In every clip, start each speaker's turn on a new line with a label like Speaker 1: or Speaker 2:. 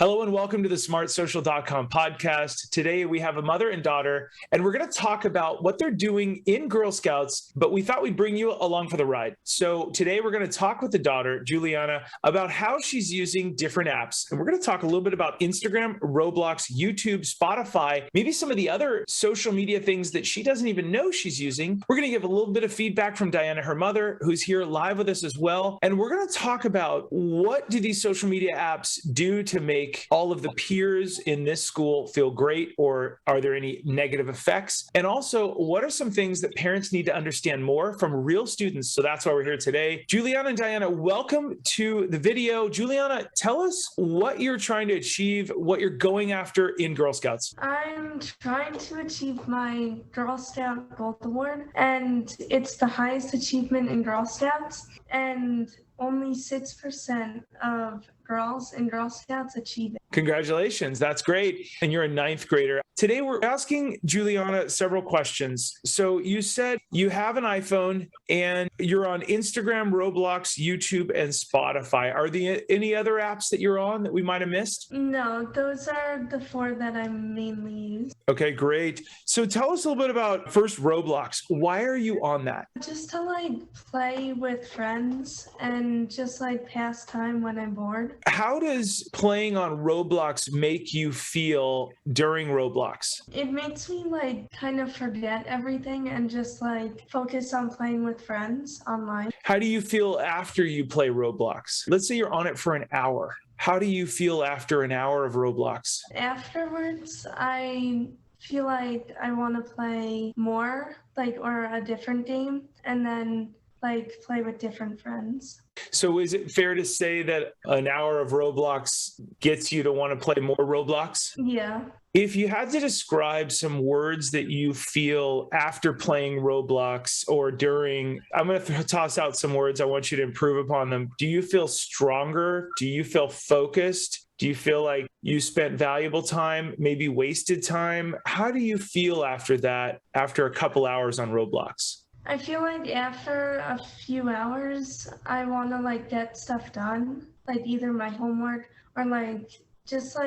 Speaker 1: Hello and welcome to the smartsocial.com podcast. Today we have a mother and daughter, and we're going to talk about what they're doing in Girl Scouts, but we thought we'd bring you along for the ride. So today we're going to talk with the daughter, Juliana, about how she's using different apps. And we're going to talk a little bit about Instagram, Roblox, YouTube, Spotify, maybe some of the other social media things that she doesn't even know she's using. We're going to give a little bit of feedback from Diana, her mother, who's here live with us as well. And we're going to talk about what do these social media apps do to make all of the peers in this school feel great, or are there any negative effects? And also, what are some things that parents need to understand more from real students? So that's why we're here today. Juliana and Diana, welcome to the video. Juliana, tell us what you're trying to achieve, what you're going after in Girl Scouts.
Speaker 2: I'm trying to achieve my Girl Scout Gold Award, and it's the highest achievement in Girl Scouts, and only 6% of girls in Girl Scouts achieve it.
Speaker 1: Congratulations. That's great. And you're a ninth grader. Today, we're asking Juliana several questions. So you said you have an iPhone and you're on Instagram, Roblox, YouTube, and Spotify. Are there any other apps that you're on that we might have missed?
Speaker 2: No, those are the four that I mainly use.
Speaker 1: Okay, great. So tell us a little bit about first Roblox. Why are you on that?
Speaker 2: Just to play with friends and just pass time when I'm bored.
Speaker 1: How does playing on Roblox make you feel during Roblox?
Speaker 2: It makes me kind of forget everything and just focus on playing with friends online.
Speaker 1: How do you feel after you play Roblox? Let's say you're on it for an hour. How do you feel after an hour of Roblox?
Speaker 2: Afterwards, I feel like I want to play more, or a different game, and then play with different friends.
Speaker 1: So is it fair to say that an hour of Roblox gets you to want to play more Roblox?
Speaker 2: Yeah.
Speaker 1: If you had to describe some words that you feel after playing Roblox or during, I'm going to toss out some words. I want you to improve upon them. Do you feel stronger? Do you feel focused? Do you feel like you spent valuable time, maybe wasted time? How do you feel after that, after a couple hours on Roblox?
Speaker 2: I feel like after a few hours, I want to get stuff done, either my homework or just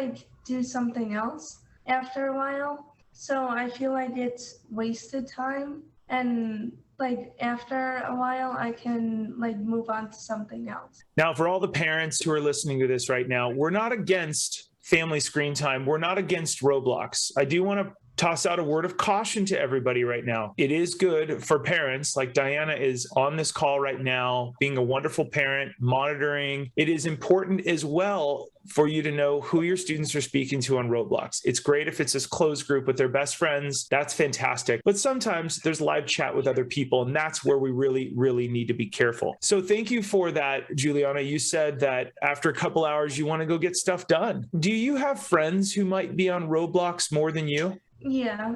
Speaker 2: do something else after a while. So I feel like it's wasted time, and after a while I can move on to something else.
Speaker 1: Now, for all the parents who are listening to this right now, we're not against family screen time. We're not against Roblox. I do want to toss out a word of caution to everybody right now. It is good for parents, like Diana is on this call right now, being a wonderful parent, monitoring. It is important as well for you to know who your students are speaking to on Roblox. It's great if it's this closed group with their best friends. That's fantastic. But sometimes there's live chat with other people, and that's where we really, really need to be careful. So thank you for that, Juliana. You said that after a couple hours, you want to go get stuff done. Do you have friends who might be on Roblox more than you?
Speaker 2: Yeah.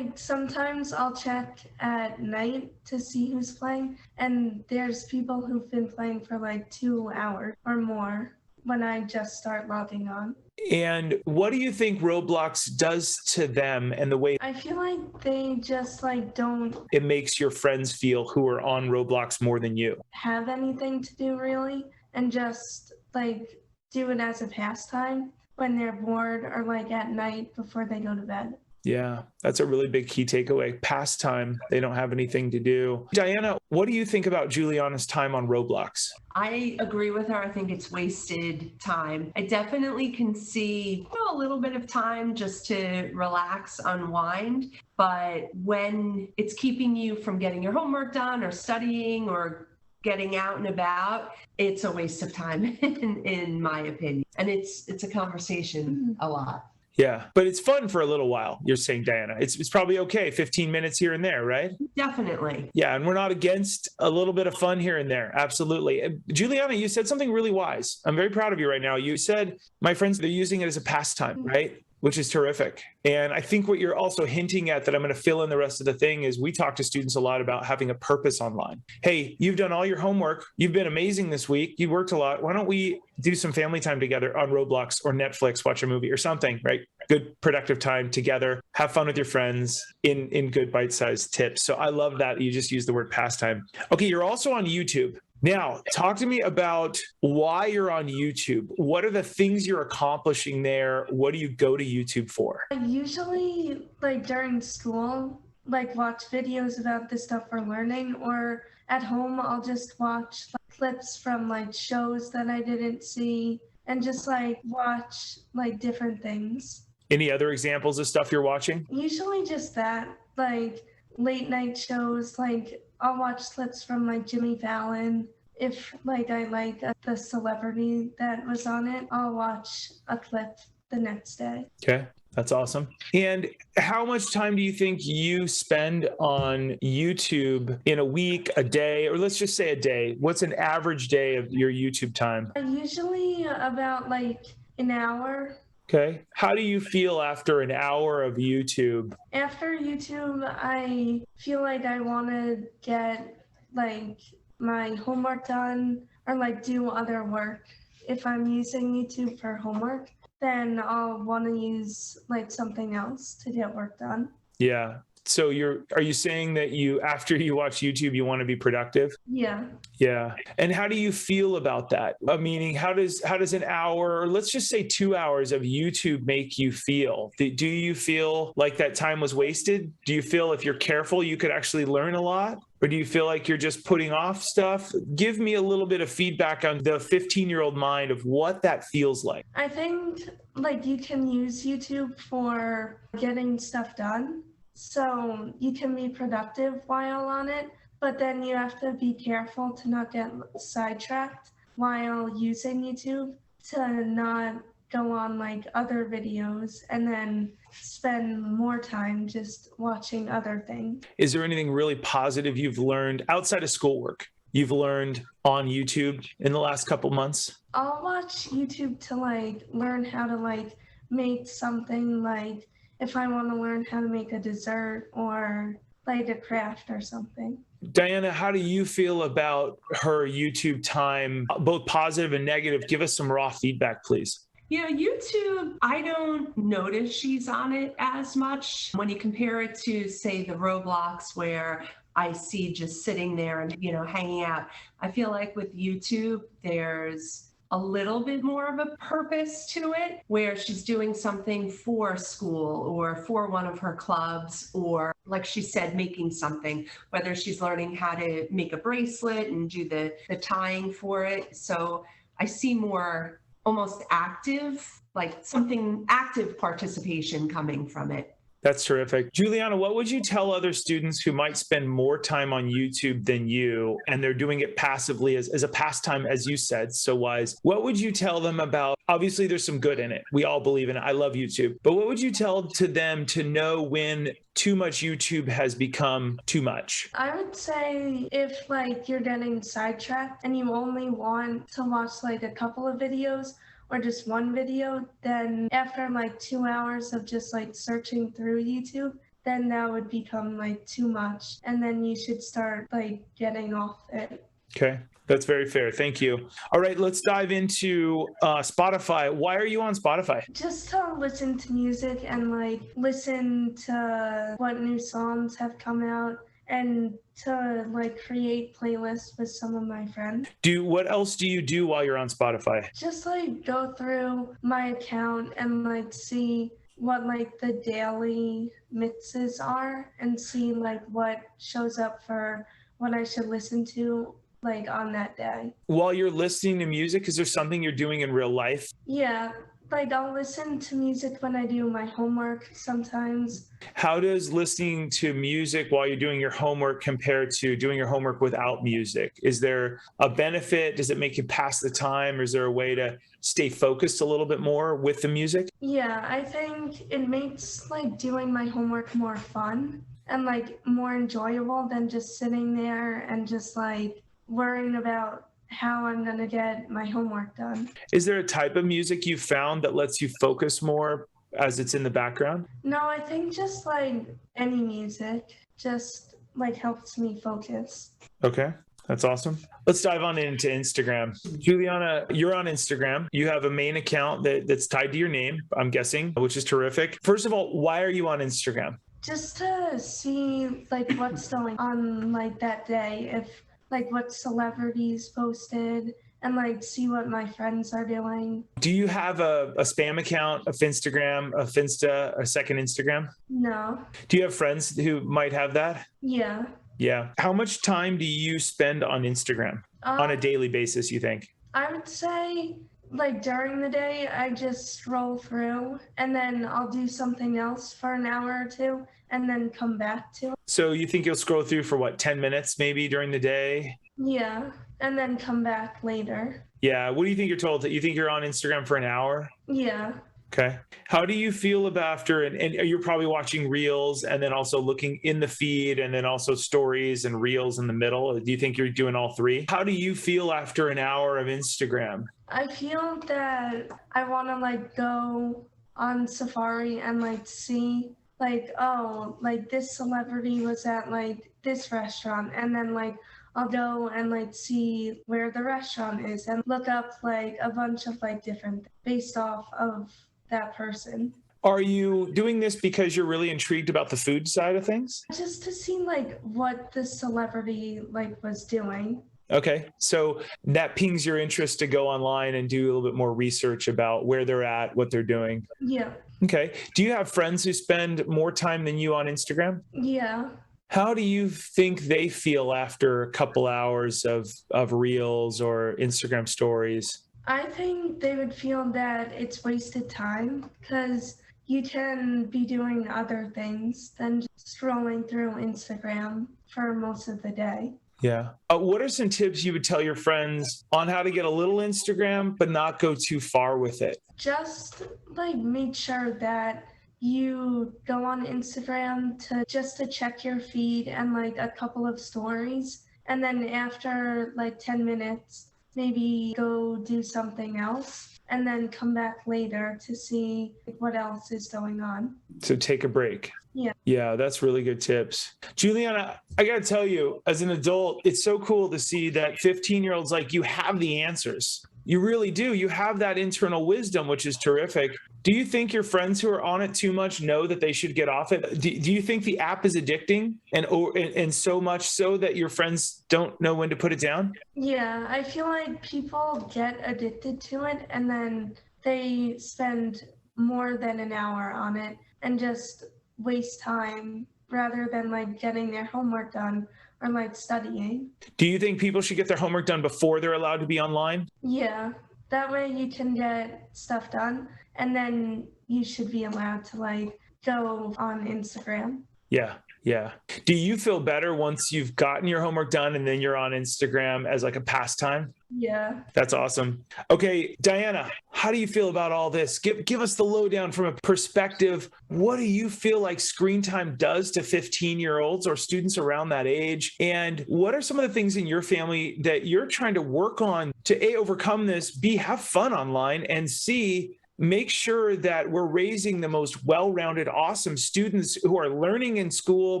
Speaker 2: Sometimes I'll check at night to see who's playing, and there's people who've been playing for 2 hours or more when I just start logging on.
Speaker 1: And what do you think Roblox does to them and the way
Speaker 2: I feel like they just don't
Speaker 1: it makes your friends feel who are on Roblox more than you?
Speaker 2: have anything to do really, and just do it as a pastime when they're bored or at night before they go to bed.
Speaker 1: Yeah, that's a really big key takeaway. Pastime, they don't have anything to do. Diana, what do you think about Juliana's time on Roblox?
Speaker 3: I agree with her. I think it's wasted time. I definitely can see a little bit of time just to relax, unwind. But when it's keeping you from getting your homework done or studying or getting out and about, it's a waste of time in my opinion. And it's a conversation a lot.
Speaker 1: Yeah, but it's fun for a little while, you're saying, Diana. It's probably okay, 15 minutes here and there, right?
Speaker 3: Definitely.
Speaker 1: Yeah, and we're not against a little bit of fun here and there. Absolutely. Juliana, you said something really wise. I'm very proud of you right now. You said, my friends, they're using it as a pastime, right? Which is terrific. And I think what you're also hinting at that I'm going to fill in the rest of the thing is we talk to students a lot about having a purpose online. Hey, you've done all your homework. You've been amazing this week. You worked a lot. Why don't we do some family time together on Roblox or Netflix, watch a movie or something, right? Good productive time together. Have fun with your friends in good bite-sized tips. So I love that you just used the word pastime. Okay, you're also on YouTube. Now, talk to me about why you're on YouTube. What are the things you're accomplishing there? What do you go to YouTube for?
Speaker 2: I usually, like during school, like watch videos about the stuff we're learning, or at home, I'll just watch like, clips from like shows that I didn't see and just like watch like different things.
Speaker 1: Any other examples of stuff you're watching?
Speaker 2: Usually just that, like late night shows, like I'll watch clips from like Jimmy Fallon. If like I like the celebrity that was on it, I'll watch a clip the next day.
Speaker 1: Okay. That's awesome. And how much time do you think you spend on YouTube in a week, a day, or let's just say a day? What's an average day of your YouTube time?
Speaker 2: Usually about like an hour.
Speaker 1: Okay. How do you feel after an hour of YouTube?
Speaker 2: After YouTube, I feel like I want to get like my homework done or like do other work. If I'm using YouTube for homework, then I'll want to use like something else to get work done.
Speaker 1: Yeah. So are you saying that after you watch YouTube, you want to be productive?
Speaker 2: Yeah.
Speaker 1: Yeah. And how do you feel about that? Meaning, how does an hour, or let's just say 2 hours of YouTube make you feel? Do you feel like that time was wasted? Do you feel if you're careful, you could actually learn a lot? Or do you feel like you're just putting off stuff? Give me a little bit of feedback on the 15-year-old mind of what that feels like.
Speaker 2: I think like you can use YouTube for getting stuff done. So you can be productive while on it, but then you have to be careful to not get sidetracked while using YouTube, to not go on like other videos and then spend more time just watching other things.
Speaker 1: Is there anything really positive you've learned outside of schoolwork you've learned on YouTube in the last couple months?
Speaker 2: I'll watch YouTube to like learn how to like make something, like if I want to learn how to make a dessert or like a craft or something.
Speaker 1: Diana, how do you feel about her YouTube time, both positive and negative? Give us some raw feedback, please.
Speaker 3: YouTube, I don't notice she's on it as much. When you compare it to, say, the Roblox, where I see just sitting there and, hanging out, I feel like with YouTube, there's a little bit more of a purpose to it, where she's doing something for school or for one of her clubs, or like she said, making something, whether she's learning how to make a bracelet and do the tying for it. So I see more almost active, like something active participation coming from it.
Speaker 1: That's terrific. Juliana, what would you tell other students who might spend more time on YouTube than you, and they're doing it passively as a pastime, as you said, so wise? What would you tell them about, obviously there's some good in it. We all believe in it. I love YouTube. But what would you tell to them to know when too much YouTube has become too much?
Speaker 2: I would say if like you're getting sidetracked and you only want to watch like a couple of videos or just one video, then after like 2 hours of just like searching through YouTube, then that would become like too much. And then you should start like getting off it.
Speaker 1: Okay. That's very fair. Thank you. All right, let's dive into Spotify. Why are you on Spotify?
Speaker 2: Just to listen to music and like listen to what new songs have come out, and to like create playlists with some of my friends.
Speaker 1: What else do you do while you're on Spotify?
Speaker 2: Just like go through my account and like see what like the daily mixes are, and see like what shows up for what I should listen to like on that day.
Speaker 1: While you're listening to music, is there something you're doing in real life?
Speaker 2: Yeah, like I'll listen to music when I do my homework sometimes.
Speaker 1: How does listening to music while you're doing your homework compare to doing your homework without music? Is there a benefit? Does it make you pass the time? Or is there a way to stay focused a little bit more with the music?
Speaker 2: Yeah, I think it makes like doing my homework more fun and like more enjoyable than just sitting there and just like worrying about how I'm going to get my homework done.
Speaker 1: Is there a type of music you found that lets you focus more as it's in the background?
Speaker 2: No, I think just like any music just like helps me focus.
Speaker 1: Okay, that's awesome. Let's dive on into Instagram. Juliana, you're on Instagram. You have a main account that's tied to your name, I'm guessing, which is terrific. First of all, why are you on Instagram?
Speaker 2: Just to see like what's going on like that day. If like what celebrities posted and like see what my friends are doing.
Speaker 1: Do you have a spam account, a Finstagram, a Finsta, a second Instagram?
Speaker 2: No.
Speaker 1: Do you have friends who might have that?
Speaker 2: Yeah.
Speaker 1: Yeah. How much time do you spend on Instagram on a daily basis, you think?
Speaker 2: I would say like during the day, I just scroll through and then I'll do something else for an hour or two and then come back to it.
Speaker 1: So you think you'll scroll through for what, 10 minutes maybe during the day?
Speaker 2: Yeah. And then come back later.
Speaker 1: Yeah. What do you think you're told? You think you're on Instagram for an hour?
Speaker 2: Yeah.
Speaker 1: Okay. How do you feel about after, and you're probably watching reels and then also looking in the feed and then also stories and reels in the middle? Do you think you're doing all three? How do you feel after an hour of Instagram?
Speaker 2: I feel that I want to like go on Safari and like see like, oh, like this celebrity was at like this restaurant, and then like I'll go and like see where the restaurant is and look up like a bunch of like different based off of that person.
Speaker 1: Are you doing this because you're really intrigued about the food side of things?
Speaker 2: Just to see like what the celebrity like was doing.
Speaker 1: Okay. So that pings your interest to go online and do a little bit more research about where they're at, what they're doing.
Speaker 2: Yeah.
Speaker 1: Okay. Do you have friends who spend more time than you on Instagram?
Speaker 2: Yeah.
Speaker 1: How do you think they feel after a couple hours of reels or Instagram stories?
Speaker 2: I think they would feel that it's wasted time because you can be doing other things than just scrolling through Instagram for most of the day.
Speaker 1: Yeah. What are some tips you would tell your friends on how to get a little Instagram, but not go too far with it?
Speaker 2: Just like make sure that you go on Instagram to check your feed and like a couple of stories. And then after like 10 minutes, maybe go do something else and then come back later to see what else is going on.
Speaker 1: So take a break.
Speaker 2: Yeah.
Speaker 1: Yeah, that's really good tips. Juliana, I got to tell you, as an adult, it's so cool to see that 15-year-olds like you have the answers. You really do. You have that internal wisdom, which is terrific. Do you think your friends who are on it too much know that they should get off it? Do you think the app is addicting and so much so that your friends don't know when to put it down?
Speaker 2: Yeah, I feel like people get addicted to it and then they spend more than an hour on it and just waste time rather than like getting their homework done or like studying.
Speaker 1: Do you think people should get their homework done before they're allowed to be online?
Speaker 2: Yeah, that way you can get stuff done and then you should be allowed to like go on Instagram.
Speaker 1: Yeah. Yeah. Do you feel better once you've gotten your homework done and then you're on Instagram as like a pastime?
Speaker 2: Yeah.
Speaker 1: That's awesome. Okay, Diana, how do you feel about all this? Give us the lowdown from a perspective. What do you feel like screen time does to 15-year-olds or students around that age? And what are some of the things in your family that you're trying to work on to A, overcome this, B, have fun online, and C, make sure that we're raising the most well-rounded, awesome students who are learning in school,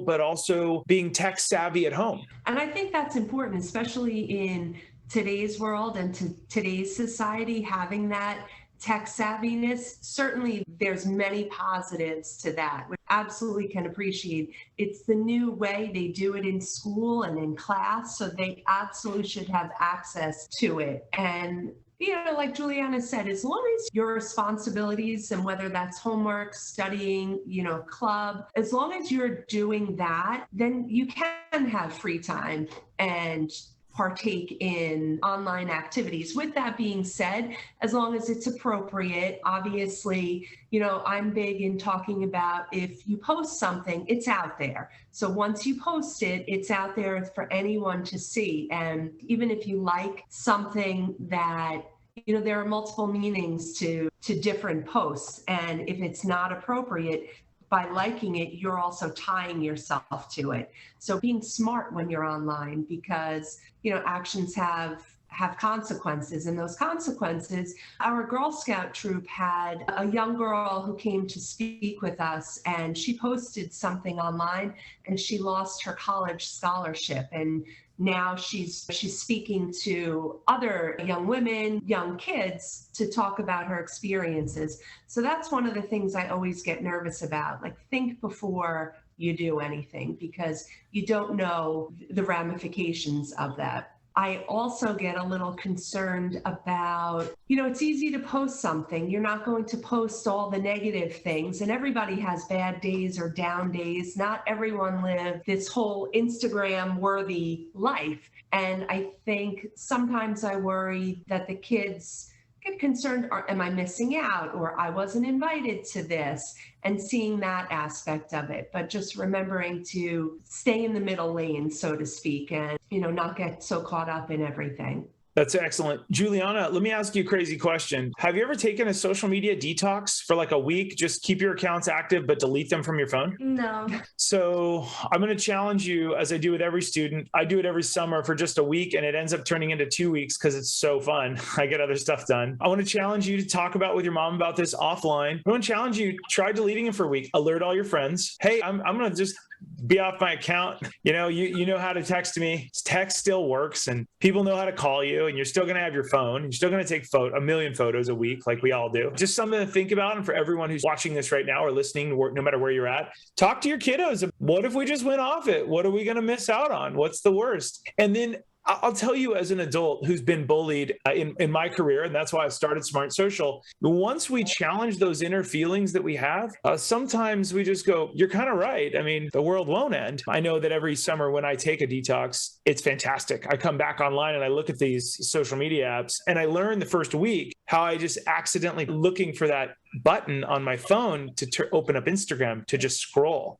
Speaker 1: but also being tech savvy at home?
Speaker 3: And I think that's important, especially in today's world and today's society, having that tech savviness. Certainly there's many positives to that, which I absolutely can appreciate. It's the new way they do it in school and in class, so they absolutely should have access to it. And like Juliana said, as long as your responsibilities, and whether that's homework, studying, club, as long as you're doing that, then you can have free time and partake in online activities. With that being said, as long as it's appropriate, obviously, I'm big in talking about if you post something, it's out there. So once you post it, it's out there for anyone to see. And even if you like something that, there are multiple meanings to different posts. And if it's not appropriate, by liking it, you're also tying yourself to it. So being smart when you're online, because, actions have consequences, and those consequences, our Girl Scout troop had a young girl who came to speak with us, and she posted something online and she lost her college scholarship. And now she's speaking to other young women, young kids, to talk about her experiences. So that's one of the things I always get nervous about. Like, think before you do anything because you don't know the ramifications of that. I also get a little concerned about, it's easy to post something. You're not going to post all the negative things, and everybody has bad days or down days. Not everyone lives this whole Instagram worthy life. And I think sometimes I worry that the kids get concerned, or am I missing out, or I wasn't invited to this, and seeing that aspect of it. But just remembering to stay in the middle lane, so to speak, and, not get so caught up in everything.
Speaker 1: That's excellent. Juliana, let me ask you a crazy question. Have you ever taken a social media detox for like a week? Just keep your accounts active, but delete them from your phone?
Speaker 2: No.
Speaker 1: So I'm going to challenge you, as I do with every student. I do it every summer for just a week, and it ends up turning into 2 weeks because it's so fun. I get other stuff done. I want to challenge you to talk with your mom about this offline. I want to challenge you, try deleting it for a week. Alert all your friends. Hey, I'm going to just be off my account. You know how to text me. Text still works, and people know how to call you, and you're still going to have your phone. You're still going to take a million photos a week like we all do. Just something to think about. And for everyone who's watching this right now or listening, no matter where you're at, talk to your kiddos. What if we just went off it? What are we going to miss out on? What's the worst? And then I'll tell you, as an adult who's been bullied in my career, and that's why I started Smart Social, once we challenge those inner feelings that we have, sometimes we just go, you're kind of right. I mean, the world won't end. I know that every summer when I take a detox, it's fantastic. I come back online and I look at these social media apps, and I learn the first week how I just accidentally looking for that button on my phone to open up Instagram to just scroll.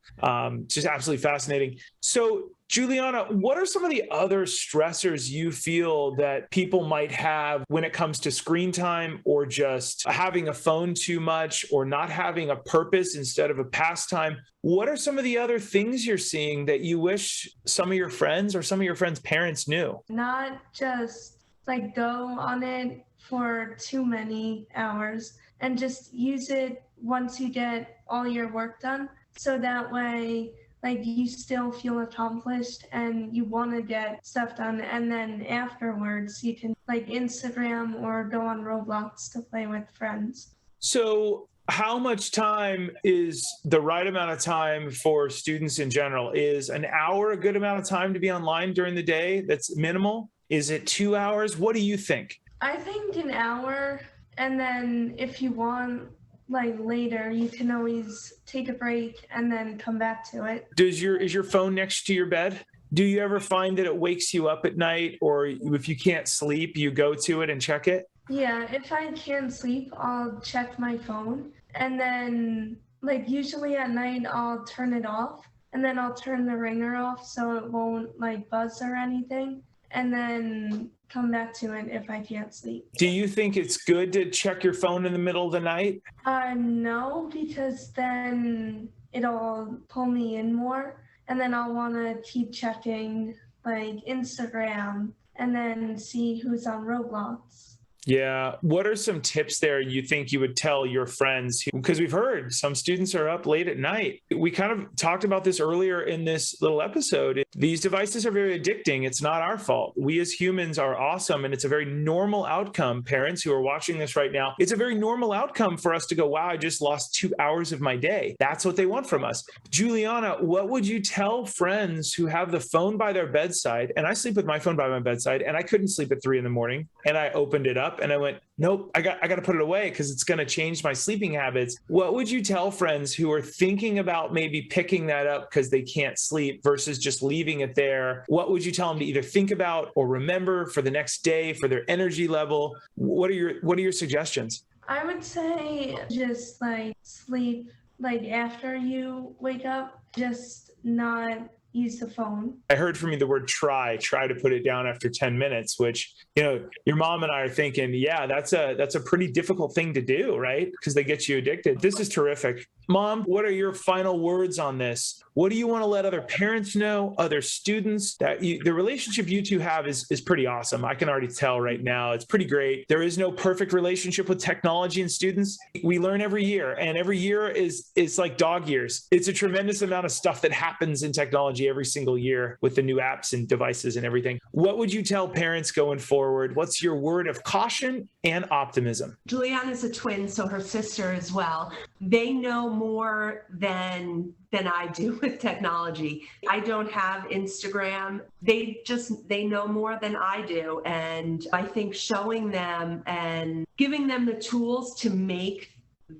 Speaker 1: Just absolutely fascinating. So Juliana, what are some of the other stressors you feel that people might have when it comes to screen time, or just having a phone too much, or not having a purpose instead of a pastime? What are some of the other things you're seeing that you wish some of your friends or some of your friends' parents knew?
Speaker 2: Not just like go on it for too many hours, and just use it once you get all your work done. So that way, like, you still feel accomplished and you want to get stuff done. And then afterwards, you can like Instagram or go on Roblox to play with friends.
Speaker 1: So how much time is the right amount of time for students in general? Is an hour a good amount of time to be online during the day that's minimal? Is it 2 hours? What do you think?
Speaker 2: I think an hour. And then if you want, like later, you can always take a break and then come back to it.
Speaker 1: Is your phone next to your bed? Do you ever find that it wakes you up at night, or if you can't sleep, you go to it and check it?
Speaker 2: Yeah, if I can't sleep, I'll check my phone. And then like usually at night, I'll turn it off, and then I'll turn the ringer off so it won't like buzz or anything. And then come back to it if I can't sleep.
Speaker 1: Do you think it's good to check your phone in the middle of the night?
Speaker 2: No, because then it'll pull me in more, and then I'll want to keep checking like Instagram and then see who's on Roblox.
Speaker 1: Yeah. What are some tips there you think you would tell your friends? Because we've heard some students are up late at night. We kind of talked about this earlier in this little episode. These devices are very addicting. It's not our fault. We as humans are awesome, and it's a very normal outcome. Parents who are watching this right now, it's a very normal outcome for us to go, wow, I just lost 2 hours of my day. That's what they want from us. Juliana, what would you tell friends who have the phone by their bedside? And I sleep with my phone by my bedside, and I couldn't sleep at 3 a.m. and I opened it up and I went, nope, I got to put it away because it's going to change my sleeping habits. What would you tell friends who are thinking about maybe picking that up because they can't sleep versus just leaving it there? What would you tell them to either think about or remember for the next day, for their energy level? What are your suggestions?
Speaker 2: I would say just like sleep like after you wake up, just not use the phone.
Speaker 1: I heard from you the word try to put it down after 10 minutes, which, your mom and I are thinking, yeah, that's a pretty difficult thing to do, right? Because they get you addicted. This is terrific. Mom, what are your final words on this? What do you want to let other parents know, other students, that the relationship you two have is pretty awesome. I can already tell right now. It's pretty great. There is no perfect relationship with technology and students. We learn every year, and every year is like dog years. It's a tremendous amount of stuff that happens in technology every single year with the new apps and devices and everything. What would you tell parents going forward? What's your word of caution and optimism.
Speaker 3: Juliana's a twin, so her sister as well. They know more than I do with technology. I don't have Instagram. They know more than I do. And I think showing them and giving them the tools to make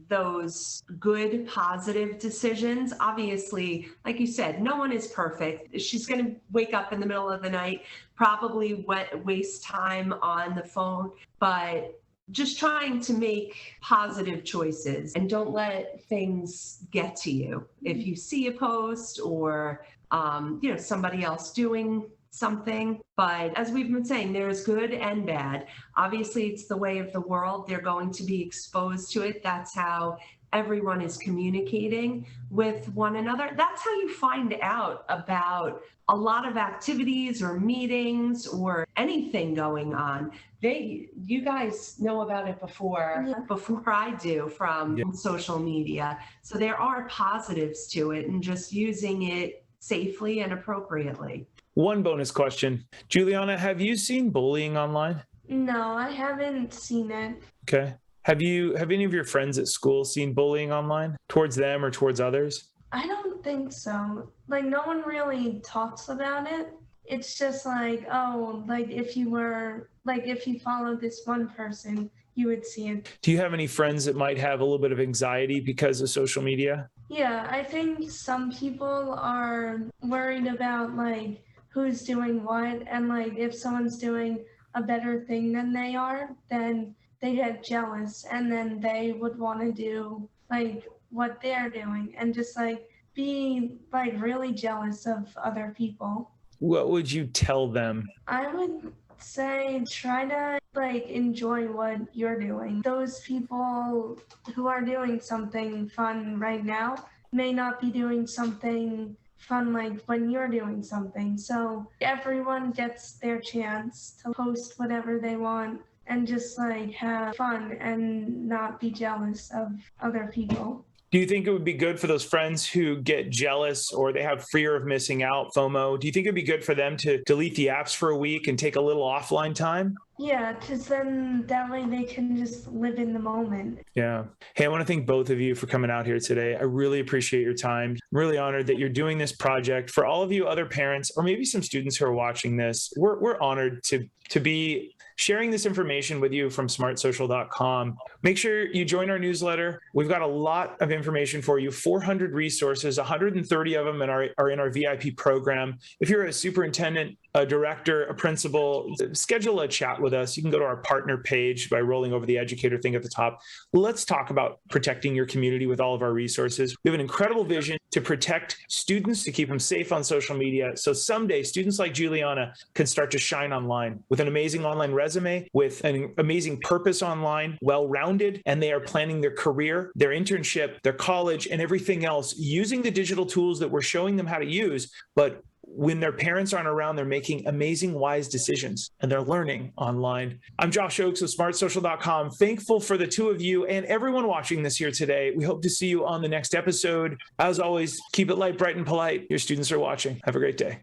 Speaker 3: those good, positive decisions. Obviously, like you said, no one is perfect. She's going to wake up in the middle of the night, probably waste time on the phone, but just trying to make positive choices and don't let things get to you. If you see a post or, somebody else doing something, but as we've been saying, there's good and bad. Obviously, it's the way of the world. They're going to be exposed to it. That's how everyone is communicating with one another. That's how you find out about a lot of activities or meetings or anything going on. You guys know about it before I do from social media. So there are positives to it and just using it safely and appropriately.
Speaker 1: One bonus question. Juliana, have you seen bullying online?
Speaker 2: No, I haven't seen it.
Speaker 1: Okay. Have any of your friends at school seen bullying online towards them or towards others?
Speaker 2: I don't think so. Like, no one really talks about it. It's just like, oh, like if you followed this one person, you would see it.
Speaker 1: Do you have any friends that might have a little bit of anxiety because of social media?
Speaker 2: Yeah, I think some people are worried about like who's doing what, and like if someone's doing a better thing than they are, then they get jealous and then they would want to do like what they're doing and just like be like really jealous of other people.
Speaker 1: What would you tell them?
Speaker 2: I would say try to like enjoy what you're doing. Those people who are doing something fun right now may not be doing something fun like when you're doing something. So everyone gets their chance to post whatever they want and just like have fun and not be jealous of other people.
Speaker 1: Do you think it would be good for those friends who get jealous or they have fear of missing out, FOMO? Do you think it'd be good for them to delete the apps for a week and take a little offline time?
Speaker 2: Yeah, because then that way they can just live in the moment.
Speaker 1: Yeah. Hey, I want to thank both of you for coming out here today. I really appreciate your time. I'm really honored that you're doing this project. For all of you other parents, or maybe some students who are watching this, we're honored to be sharing this information with you from smartsocial.com. Make sure you join our newsletter. We've got a lot of information for you, 400 resources, 130 of them are in our VIP program. If you're a superintendent, a director, a principal, schedule a chat with us. You can go to our partner page by rolling over the educator thing at the top. Let's talk about protecting your community with all of our resources. We have an incredible vision to protect students, to keep them safe on social media. So someday students like Juliana can start to shine online with an amazing online resume, with an amazing purpose online, well-rounded, and they are planning their career, their internship, their college, and everything else using the digital tools that we're showing them how to use. But when their parents aren't around, they're making amazing, wise decisions, and they're learning online. I'm Josh Oakes with smartsocial.com. Thankful for the two of you and everyone watching this here today. We hope to see you on the next episode. As always, keep it light, bright, and polite. Your students are watching. Have a great day.